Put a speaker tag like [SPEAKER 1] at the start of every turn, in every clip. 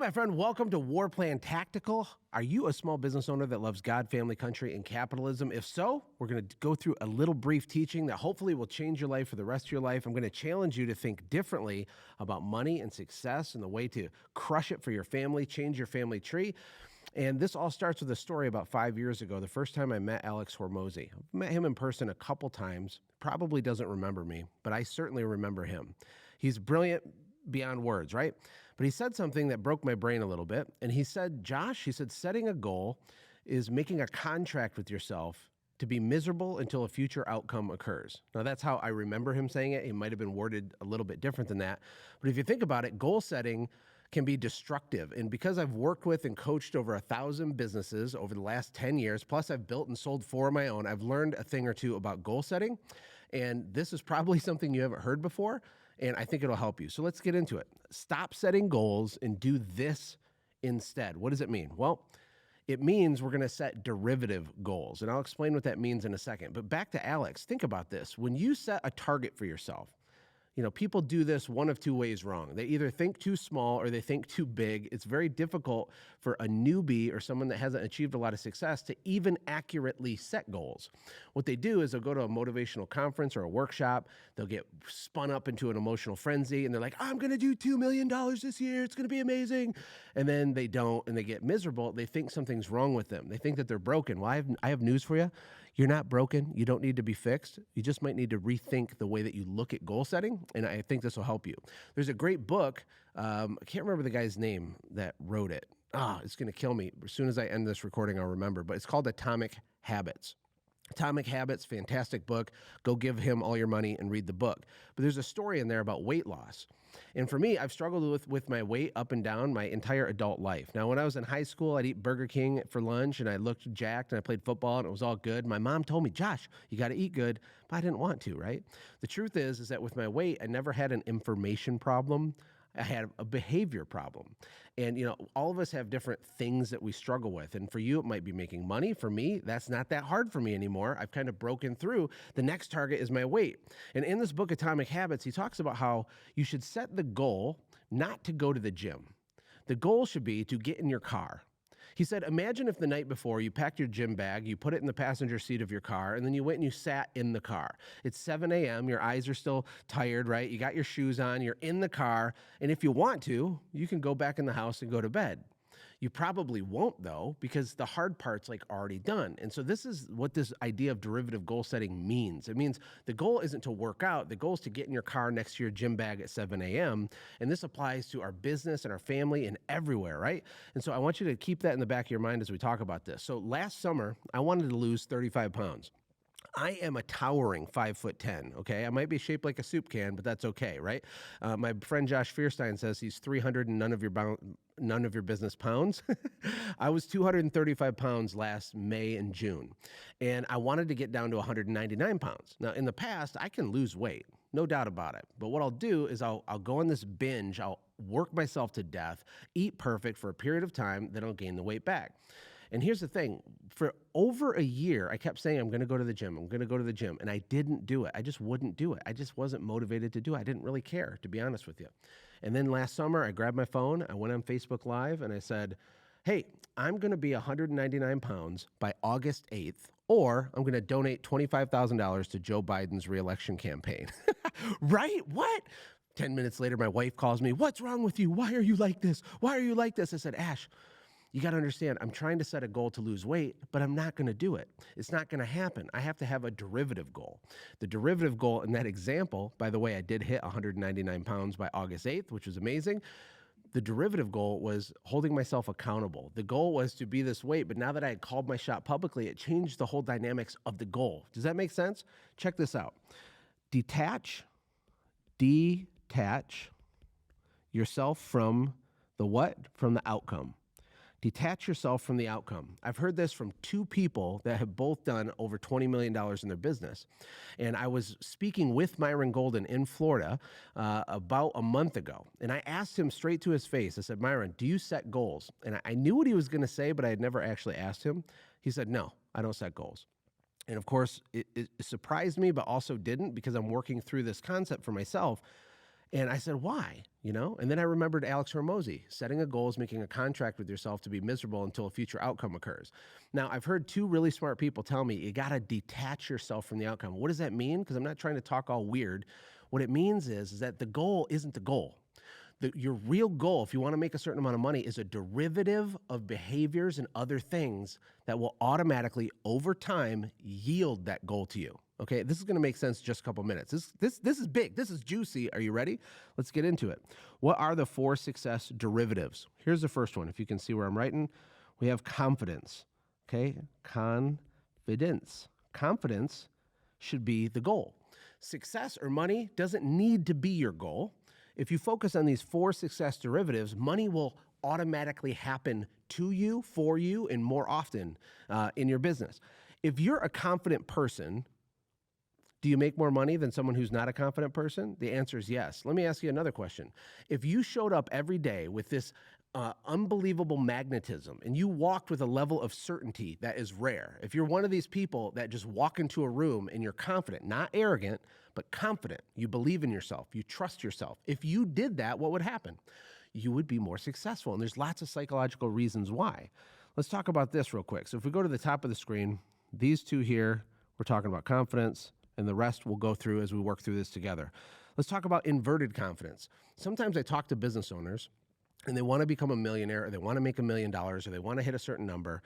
[SPEAKER 1] Hey, my friend, welcome to WarPlan Tactical. Are you a small business owner that loves God, family, country, and capitalism? If so, we're going to go through a little brief teaching that hopefully will change your life for the rest of your life. I'm going to challenge you to think differently about money and success and the way to crush it for your family, change your family tree. And this all starts with a story about 5 years ago, the first time I met Alex Hormozy. I've met him in person a couple times, probably doesn't remember me, but I certainly remember him. He's brilliant beyond words, right? But he said something that broke my brain a little bit. And he said, Josh, he said, setting a goal is making a contract with yourself to be miserable until a future outcome occurs. Now, that's how I remember him saying it. It might have been worded a little bit different than that. But if you think about it, goal setting can be destructive. And because I've worked with and coached over 1,000 businesses over the last 10 years, plus I've built and sold 4 of my own, I've learned a thing or two about goal setting. And this is probably something you haven't heard before, and I think it'll help you. So let's get into it. Stop setting goals and do this instead. What does it mean? Well, it means we're going to set derivative goals, and I'll explain what that means in a second. But back to Alex, think about this. When you set a target for yourself, people do this one of 2 ways wrong. They either think too small or they think too big. It's very difficult for a newbie or someone that hasn't achieved a lot of success to even accurately set goals. What they do is they'll go to a motivational conference or a workshop. They'll get spun up into an emotional frenzy and they're like, I'm going to do $2 million this year. It's going to be amazing. And then they don't, and they get miserable. They think something's wrong with them. They think that they're broken. Well, I have news for you. You're not broken. You don't need to be fixed. You just might need to rethink the way that you look at goal setting. And I think this will help you. There's a great book. I can't remember the guy's name that wrote it. It's going to kill me. As soon as I end this recording, I'll remember. But it's called Atomic Habits. Atomic Habits, fantastic book. Go give him all your money and read the book. But there's a story in there about weight loss. And for me, I've struggled with my weight up and down my entire adult life. Now, when I was in high school, I'd eat Burger King for lunch and I looked jacked and I played football and it was all good. My mom told me, Josh, you got to eat good, but I didn't want to, right? The truth is that with my weight, I never had an information problem. I had a behavior problem. And, all of us have different things that we struggle with. And for you, it might be making money. For me, that's not that hard for me anymore. I've kind of broken through. The next target is my weight. And in this book, Atomic Habits, he talks about how you should set the goal not to go to the gym. The goal should be to get in your car. He said, imagine if the night before you packed your gym bag, you put it in the passenger seat of your car, and then you went and you sat in the car. It's 7 a.m., your eyes are still tired, right? You got your shoes on, you're in the car, and if you want to, you can go back in the house and go to bed. You probably won't, though, because the hard part's already done. And so this is what this idea of derivative goal setting means. It means the goal isn't to work out. The goal is to get in your car next to your gym bag at 7 a.m. And this applies to our business and our family and everywhere, right? And so I want you to keep that in the back of your mind as we talk about this. So last summer, I wanted to lose 35 pounds. I am a towering 5'10", okay? I might be shaped like a soup can, but that's okay, right? My friend Josh Fierstein says he's 300 and none of your business pounds. I was 235 pounds last May and June, and I wanted to get down to 199 pounds. Now, in the past, I can lose weight, no doubt about it. But what I'll do is I'll go on this binge, I'll work myself to death, eat perfect for a period of time, then I'll gain the weight back. And here's the thing, for over a year, I kept saying, I'm going to go to the gym, and I didn't do it. I just wouldn't do it. I just wasn't motivated to do it. I didn't really care, to be honest with you. And then last summer, I grabbed my phone, I went on Facebook Live, and I said, hey, I'm going to be 199 pounds by August 8th, or I'm going to donate $25,000 to Joe Biden's reelection campaign. Right? What? 10 minutes later, my wife calls me, what's wrong with you? Why are you like this? Why are you like this? I said, Ash, you got to understand, I'm trying to set a goal to lose weight, but I'm not going to do it. It's not going to happen. I have to have a derivative goal. The derivative goal in that example, by the way, I did hit 199 pounds by August 8th, which was amazing. The derivative goal was holding myself accountable. The goal was to be this weight, but now that I had called my shot publicly, it changed the whole dynamics of the goal. Does that make sense? Check this out. Detach yourself from the what? From the outcome. Detach yourself from the outcome. I've heard this from 2 people that have both done over $20 million in their business. And I was speaking with Myron Golden in Florida about a month ago. And I asked him straight to his face. I said, Myron, do you set goals? And I knew what he was going to say, but I had never actually asked him. He said, no, I don't set goals. And of course, it surprised me, but also didn't, because I'm working through this concept for myself. And I said, why? And then I remembered Alex Hormozy. Setting a goal is making a contract with yourself to be miserable until a future outcome occurs. Now, I've heard two really smart people tell me you got to detach yourself from the outcome. What does that mean? Because I'm not trying to talk all weird. What it means is that the goal isn't the goal. Your real goal, if you want to make a certain amount of money, is a derivative of behaviors and other things that will automatically, over time, yield that goal to you. Okay, this is going to make sense in just a couple minutes. This is big. This is juicy. Are you ready? Let's get into it. What are the 4 success derivatives? Here's the first one. If you can see where I'm writing, we have confidence. Okay, confidence. Confidence should be the goal. Success or money doesn't need to be your goal. If you focus on these 4 success derivatives, money will automatically happen to you, for you, and more often in your business. If you're a confident person, do you make more money than someone who's not a confident person? The answer is yes. Let me ask you another question. If you showed up every day with this unbelievable magnetism and you walked with a level of certainty that is rare, if you're one of these people that just walk into a room and you're confident, not arrogant, but confident, you believe in yourself, you trust yourself. If you did that, what would happen? You would be more successful. And there's lots of psychological reasons why. Let's talk about this real quick. So if we go to the top of the screen, these two here, we're talking about confidence, and the rest we'll go through as we work through this together. Let's talk about inverted confidence. Sometimes I talk to business owners and they want to become a millionaire, or they want to make $1 million, or they want to hit a certain number.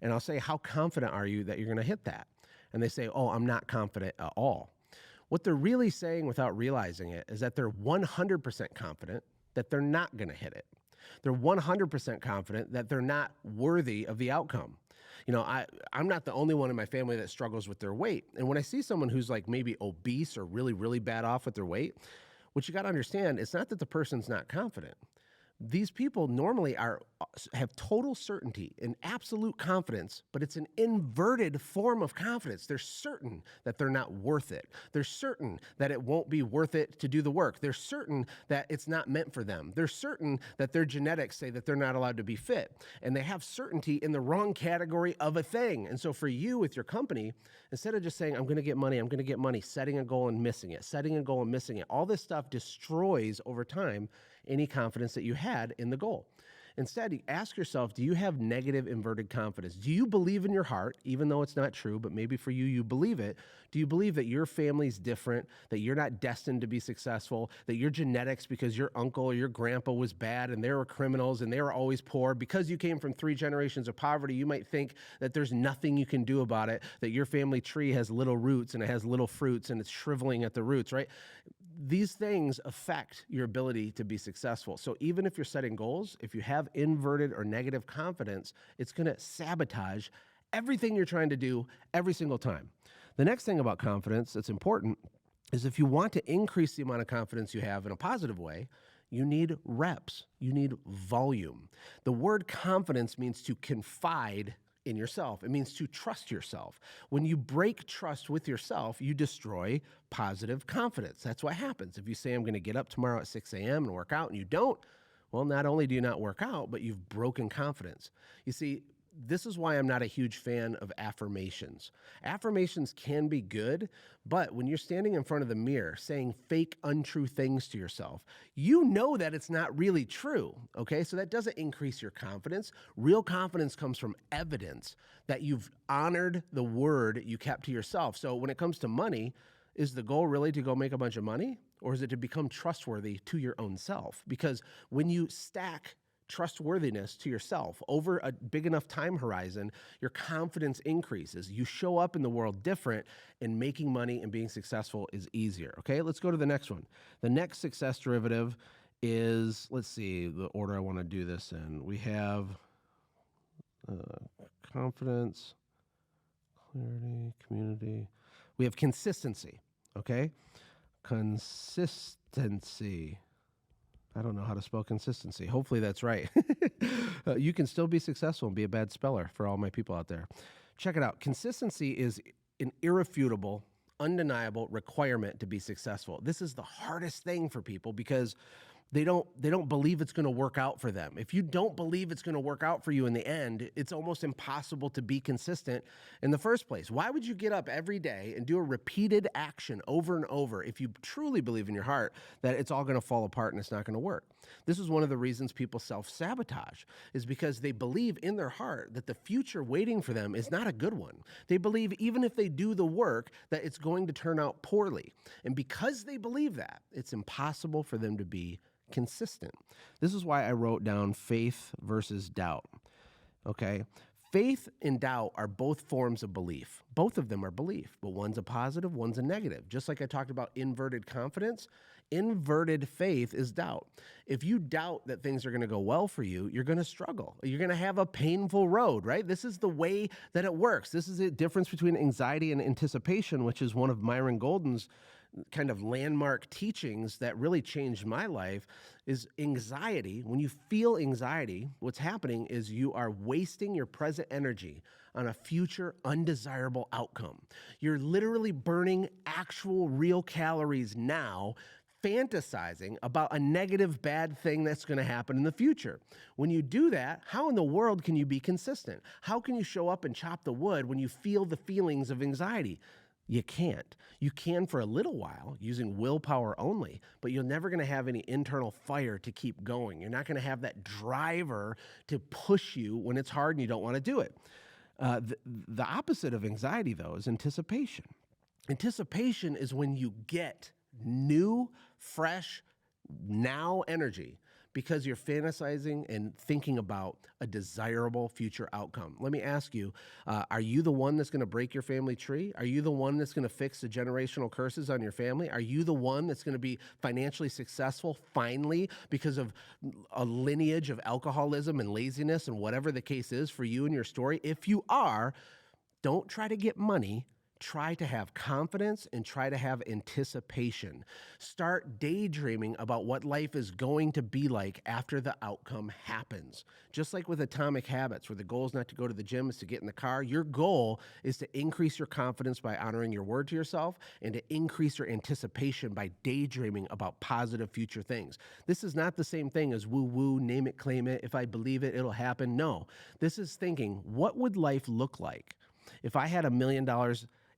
[SPEAKER 1] And I'll say, how confident are you that you're going to hit that? And they say, oh, I'm not confident at all. What they're really saying without realizing it is that they're 100% confident that they're not going to hit it. They're 100% confident that they're not worthy of the outcome. I'm not the only one in my family that struggles with their weight. And when I see someone who's like maybe obese or really, really bad off with their weight, what you got to understand, it's not that the person's not confident. These people normally have total certainty and absolute confidence, but it's an inverted form of confidence. They're certain that they're not worth it. They're certain that it won't be worth it to do the work. They're certain that it's not meant for them. They're certain that their genetics say that they're not allowed to be fit. And they have certainty in the wrong category of a thing. And so for you with your company, instead of just saying, I'm going to get money, setting a goal and missing it, all this stuff destroys over time any confidence that you had in the goal. Instead, you ask yourself, do you have negative inverted confidence? Do you believe in your heart, even though it's not true, but maybe for you, you believe it? Do you believe that your family's different, that you're not destined to be successful, that your genetics, because your uncle or your grandpa was bad and they were criminals and they were always poor, because you came from 3 generations of poverty, you might think that there's nothing you can do about it, that your family tree has little roots and it has little fruits and it's shriveling at the roots, right? These things affect your ability to be successful. So even if you're setting goals, if you have inverted or negative confidence, it's going to sabotage everything you're trying to do every single time. The next thing about confidence that's important is if you want to increase the amount of confidence you have in a positive way, you need reps. You need volume. The word confidence means to confide in yourself. It means to trust yourself. When you break trust with yourself, you destroy positive confidence. That's what happens. If you say, I'm going to get up tomorrow at 6 a.m. and work out, and you don't, well, not only do you not work out, but you've broken confidence. You see, this is why I'm not a huge fan of affirmations. Affirmations can be good, but when you're standing in front of the mirror saying fake, untrue things to yourself, you know that it's not really true, okay? So that doesn't increase your confidence. Real confidence comes from evidence that you've honored the word you kept to yourself. So when it comes to money, is the goal really to go make a bunch of money, or is it to become trustworthy to your own self? Because when you stack trustworthiness to yourself over a big enough time horizon, your confidence increases. You show up in the world different, and making money and being successful is easier. Okay, let's go to the next one. The next success derivative is, let's see, the order I want to do this in. We have confidence, clarity, community. We have consistency, okay? Consistency. I don't know how to spell consistency. Hopefully that's right. You can still be successful and be a bad speller for all my people out there. Check it out. Consistency is an irrefutable, undeniable requirement to be successful. This is the hardest thing for people because They don't believe it's going to work out for them. If you don't believe it's going to work out for you in the end, it's almost impossible to be consistent in the first place. Why would you get up every day and do a repeated action over and over if you truly believe in your heart that it's all going to fall apart and it's not going to work? This is one of the reasons people self-sabotage, is because they believe in their heart that the future waiting for them is not a good one. They believe even if they do the work that it's going to turn out poorly. And because they believe that, it's impossible for them to be consistent. This is why I wrote down faith versus doubt. Okay? Faith and doubt are both forms of belief. Both of them are belief, but one's a positive, one's a negative. Just like I talked about inverted confidence, inverted faith is doubt. If you doubt that things are going to go well for you, you're going to struggle. You're going to have a painful road, right? This is the way that it works. This is the difference between anxiety and anticipation, which is one of Myron Golden's kind of landmark teachings that really changed my life. Is anxiety. When you feel anxiety, what's happening is you are wasting your present energy on a future undesirable outcome. You're literally burning actual real calories now, fantasizing about a negative bad thing that's going to happen in the future. When you do that, how in the world can you be consistent? How can you show up and chop the wood when you feel the feelings of anxiety? You can't. You can for a little while using willpower only, but you're never going to have any internal fire to keep going. You're not going to have that driver to push you when it's hard and you don't want to do it. The opposite of anxiety, though, is anticipation. Anticipation is when you get new, fresh, now energy because you're fantasizing and thinking about a desirable future outcome. Let me ask you, are you the one that's going to break your family tree? Are you the one that's going to fix the generational curses on your family? Are you the one that's going to be financially successful finally because of a lineage of alcoholism and laziness and whatever the case is for you and your story? If you are, don't try to get money. Try to have confidence and try to have anticipation. Start daydreaming about what life is going to be like after the outcome happens. Just like with Atomic Habits, where the goal is not to go to the gym, is to get in the car. Your goal is to increase your confidence by honoring your word to yourself and to increase your anticipation by daydreaming about positive future things. This is not the same thing as woo-woo, name it, claim it. If I believe it, it'll happen. No, this is thinking, what would life look like if I had $1 million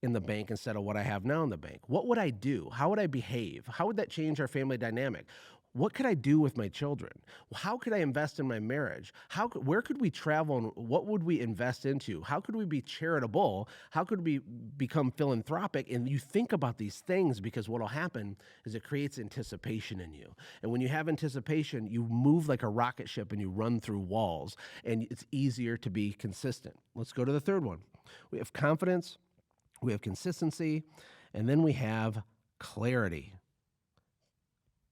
[SPEAKER 1] in the bank instead of what I have now in the bank? What would I do? How would I behave? How would that change our family dynamic? What could I do with my children? How could I invest in my marriage? Where could we travel and what would we invest into? How could we be charitable? How could we become philanthropic? And you think about these things because what will happen is it creates anticipation in you. And when you have anticipation, you move like a rocket ship and you run through walls and it's easier to be consistent. Let's go to the third one. We have confidence. We have consistency, and then we have clarity.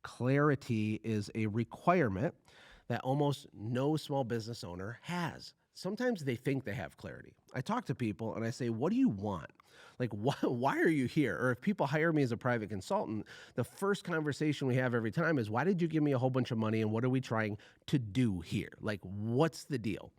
[SPEAKER 1] Clarity is a requirement that almost no small business owner has. Sometimes they think they have clarity. I talk to people and I say, what do you want? Like, why are you here? Or if people hire me as a private consultant, the first conversation we have every time is, why did you give me a whole bunch of money and what are we trying to do here? Like, what's the deal?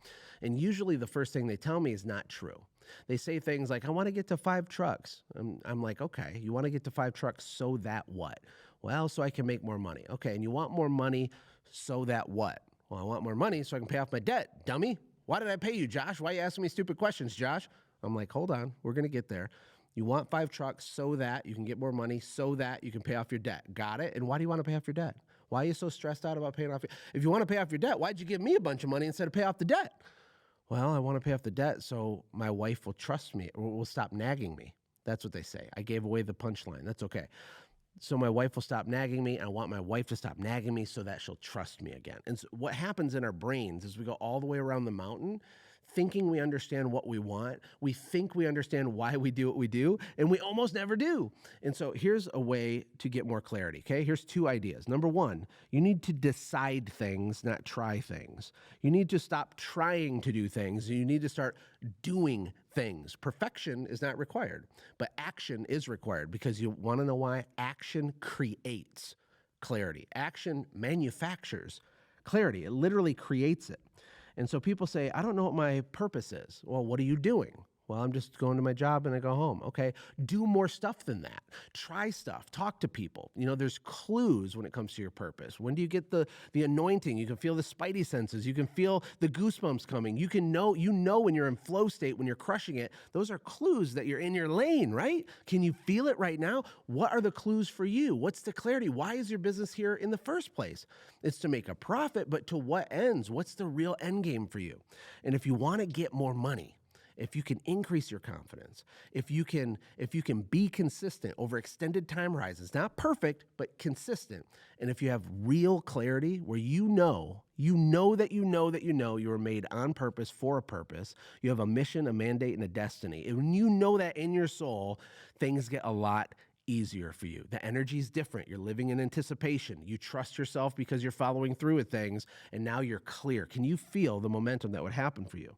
[SPEAKER 1] And usually the first thing they tell me is not true. They say things like, I want to get to 5 trucks. I'm like, okay, you want to get to 5 trucks so that what? Well, so I can make more money. Okay, and you want more money so that what? Well, I want more money so I can pay off my debt, dummy. Why did I pay you, Josh? Why are you asking me stupid questions, Josh? I'm like, hold on, we're going to get there. You want 5 trucks so that you can get more money so that you can pay off your debt. Got it? And why do you want to pay off your debt? Why are you so stressed out about paying off if you want to pay off your debt, why'd you give me a bunch of money instead of pay off the debt? Well, I want to pay off the debt so my wife will trust me or will stop nagging me. That's what they say. I gave away the punchline. That's okay. So my wife will stop nagging me. I want my wife to stop nagging me so that she'll trust me again. And so what happens in our brains is we go all the way around the mountain thinking we understand what we want. We think we understand why we do what we do, and we almost never do. And so here's a way to get more clarity, okay? Here's 2 ideas. Number 1, you need to decide things, not try things. You need to stop trying to do things, and you need to start doing things. Perfection is not required, but action is required because you want to know why? Action creates clarity. Action manufactures clarity. It literally creates it. And so people say, I don't know what my purpose is. Well, what are you doing? Well, I'm just going to my job and I go home. Okay. Do more stuff than that. Try stuff. Talk to people. There's clues when it comes to your purpose. When do you get the anointing? You can feel the spidey senses. You can feel the goosebumps coming. You know when you're in flow state, when you're crushing it. Those are clues that you're in your lane, right? Can you feel it right now? What are the clues for you? What's the clarity? Why is your business here in the first place? It's to make a profit, but to what ends? What's the real end game for you? And if you want to get more money, if you can increase your confidence, if you can be consistent over extended time horizons, not perfect, but consistent, and if you have real clarity where you know that you were made on purpose for a purpose, you have a mission, a mandate, and a destiny, and when you know that in your soul, things get a lot easier for you. The energy is different. You're living in anticipation. You trust yourself because you're following through with things, and now you're clear. Can you feel the momentum that would happen for you?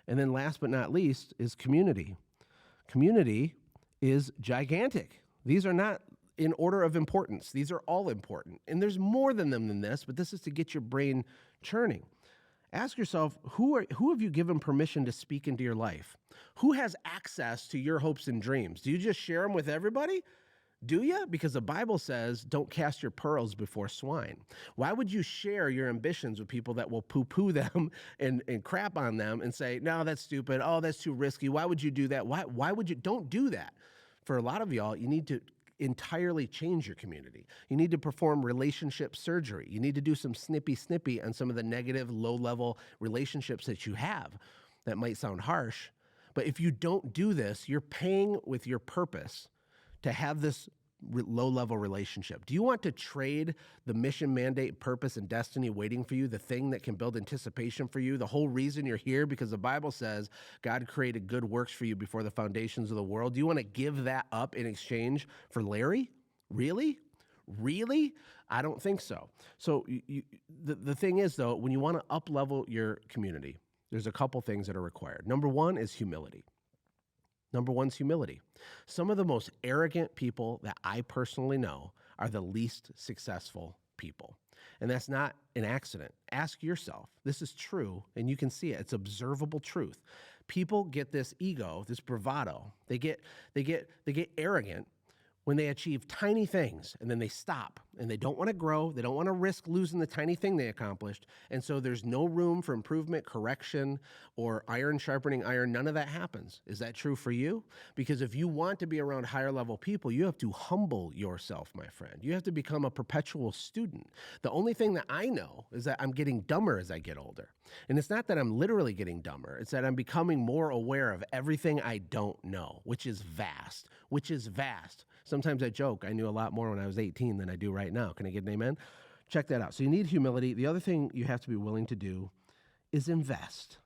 [SPEAKER 1] And then last but not least is community. Community is gigantic. These are not in order of importance. These are all important. And there's more than them than this, but this is to get your brain churning. Ask yourself, who have you given permission to speak into your life? Who has access to your hopes and dreams? Do you just share them with everybody? Do you? Because the Bible says, don't cast your pearls before swine. Why would you share your ambitions with people that will poo-poo them and crap on them and say, no, that's stupid. Oh, that's too risky. Why would you do that? Why would you? Don't do that. For a lot of y'all, you need to entirely change your community. You need to perform relationship surgery. You need to do some snippy on some of the negative, low-level relationships that you have. That might sound harsh, but if you don't do this, you're paying with your purpose to have this low-level relationship. Do you want to trade the mission, mandate, purpose, and destiny waiting for you, the thing that can build anticipation for you, the whole reason you're here? Because the Bible says God created good works for you before the foundations of the world. Do you want to give that up in exchange for Larry? Really? Really? I don't think so. So the thing is, though, when you want to up-level your community, there's a couple things that are required. Number one is humility. Number one's humility. Some of the most arrogant people that I personally know are the least successful people. And that's not an accident. Ask yourself. This is true, and you can see it. It's observable truth. People get this ego, this bravado. They get arrogant when they achieve tiny things, and then they stop, and they don't want to grow. They don't want to risk losing the tiny thing they accomplished. And so there's no room for improvement, correction, or iron sharpening iron. None of that happens. Is that true for you? Because if you want to be around higher level people, you have to humble yourself, my friend. You have to become a perpetual student. The only thing that I know is that I'm getting dumber as I get older. And it's not that I'm literally getting dumber. It's that I'm becoming more aware of everything I don't know, which is vast. Sometimes I joke, I knew a lot more when I was 18 than I do right now. Can I get an amen? Check that out. So you need humility. The other thing you have to be willing to do is invest.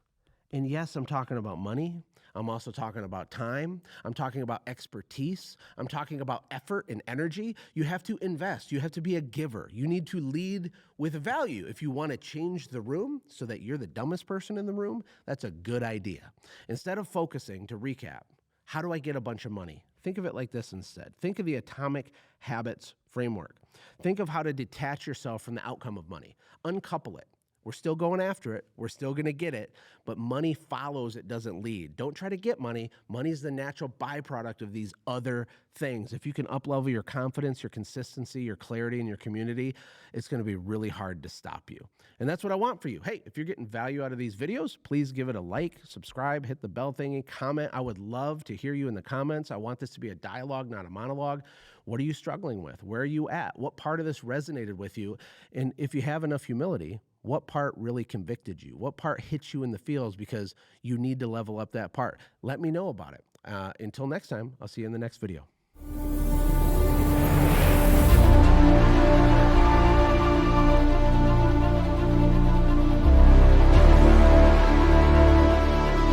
[SPEAKER 1] And yes, I'm talking about money. I'm also talking about time. I'm talking about expertise. I'm talking about effort and energy. You have to invest. You have to be a giver. You need to lead with value. If you want to change the room so that you're the dumbest person in the room, that's a good idea. Instead of focusing, to recap, how do I get a bunch of money? Think of it like this instead. Think of the atomic habits framework. Think of how to detach yourself from the outcome of money. Uncouple it. We're still going after it. We're still going to get it. But money follows, it doesn't lead. Don't try to get money. Money is the natural byproduct of these other things. If you can up-level your confidence, your consistency, your clarity in your community, it's going to be really hard to stop you. And that's what I want for you. Hey, if you're getting value out of these videos, please give it a like, subscribe, hit the bell thingy, comment. I would love to hear you in the comments. I want this to be a dialogue, not a monologue. What are you struggling with? Where are you at? What part of this resonated with you? And if you have enough humility, what part really convicted you? What part hits you in the feels because you need to level up that part? Let me know about it. Until next time, I'll see you in the next video.